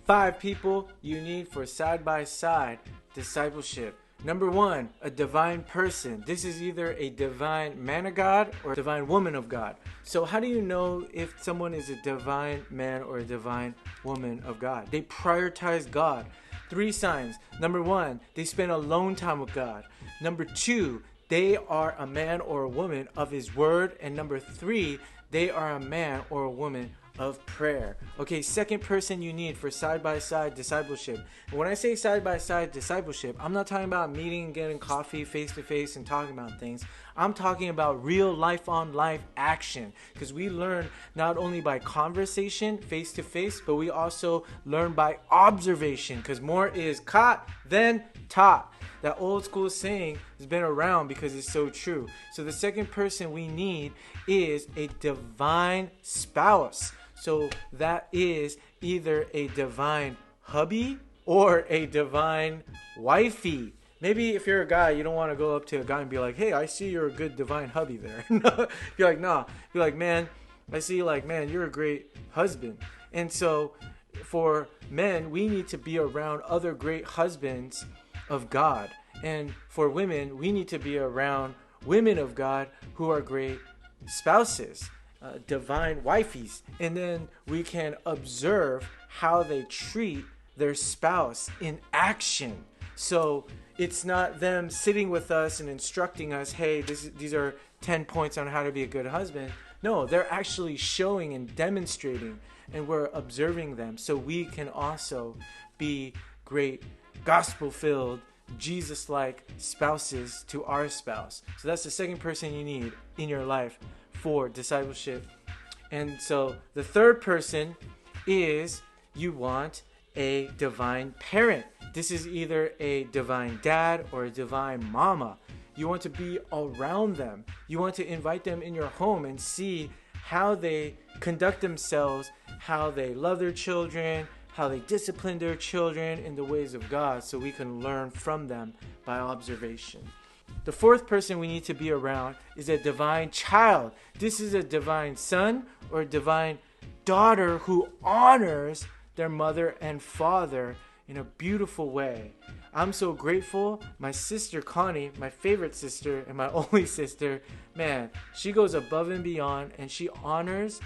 5 people you need for side-by-side discipleship. Number 1, a divine person. This is either a divine man of God or a divine woman of God. So how do you know if someone is a divine man or a divine woman of God? They prioritize God. 3 signs. Number 1, they spend alone time with God. Number 2, they are a man or a woman of His Word. And number 3, they are a man or a woman of prayer. Okay, second person you need for side-by-side discipleship. And when I say side-by-side discipleship, I'm not talking about meeting and getting coffee face-to-face and talking about things. I'm talking about real life-on-life action, because we learn not only by conversation face-to-face, but we also learn by observation, because more is caught than taught. That old school saying has been around because it's so true. So the second person we need is a divine spouse. So that is either a divine hubby or a divine wifey. Maybe if you're a guy, you don't want to go up to a guy and be like, hey, I see you're a good divine hubby there. You're like, nah. You're like, man, I see man, you're a great husband. And so for men, we need to be around other great husbands of God. And for women, we need to be around women of God who are great spouses, divine wifeys. And then we can observe how they treat their spouse in action. So it's not them sitting with us and instructing us, hey, these are 10 points on how to be a good husband. No, they're actually showing and demonstrating, and we're observing them so we can also be great gospel-filled, Jesus-like spouses to our spouse. So that's the second person you need in your life for discipleship. And so the third person is you want a divine parent. This is either a divine dad or a divine mama. You want to be around them. You want to invite them in your home and see how they conduct themselves, how they love their children, how they discipline their children in the ways of God, so we can learn from them by observation. The fourth person we need to be around is a divine child. This is a divine son or a divine daughter who honors their mother and father in a beautiful way. I'm so grateful. My sister Connie, my favorite sister and my only sister, man, she goes above and beyond, and she honors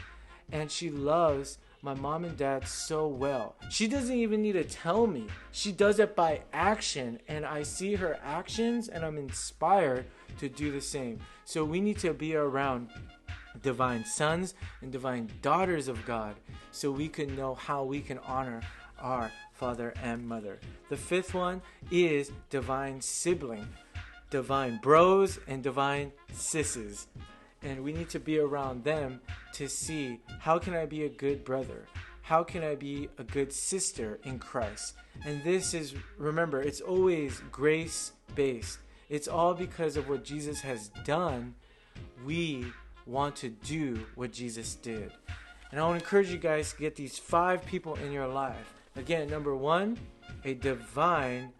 and she loves my mom and dad so well. She doesn't even need to tell me. She does it by action, and I see her actions and I'm inspired to do the same. So we need to be around divine sons and divine daughters of God so we can know how we can honor our father and mother. The fifth one is divine sibling, divine bros and divine sisses. And we need to be around them to see, how can I be a good brother? How can I be a good sister in Christ? And this is, remember, it's always grace-based. It's all because of what Jesus has done. We want to do what Jesus did. And I want to encourage you guys to get these 5 people in your life. Again, number 1, a divine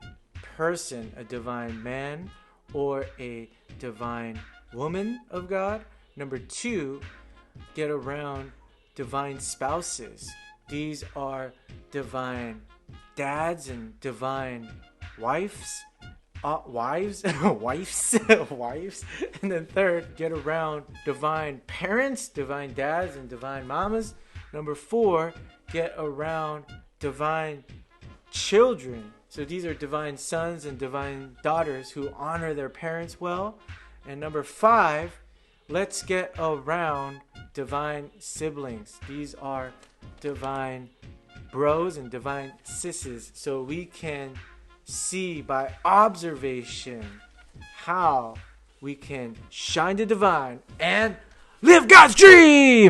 person, a divine man or a divine woman of God. Number 2, get around divine spouses. These are divine dads and divine wives. Wives. And then 3rd, get around divine parents, divine dads and divine mamas. Number 4, get around divine children. So these are divine sons and divine daughters who honor their parents well. And number 5, let's get around divine siblings. These are divine bros and divine sisses, so we can see by observation how we can shine the divine and live God's dream.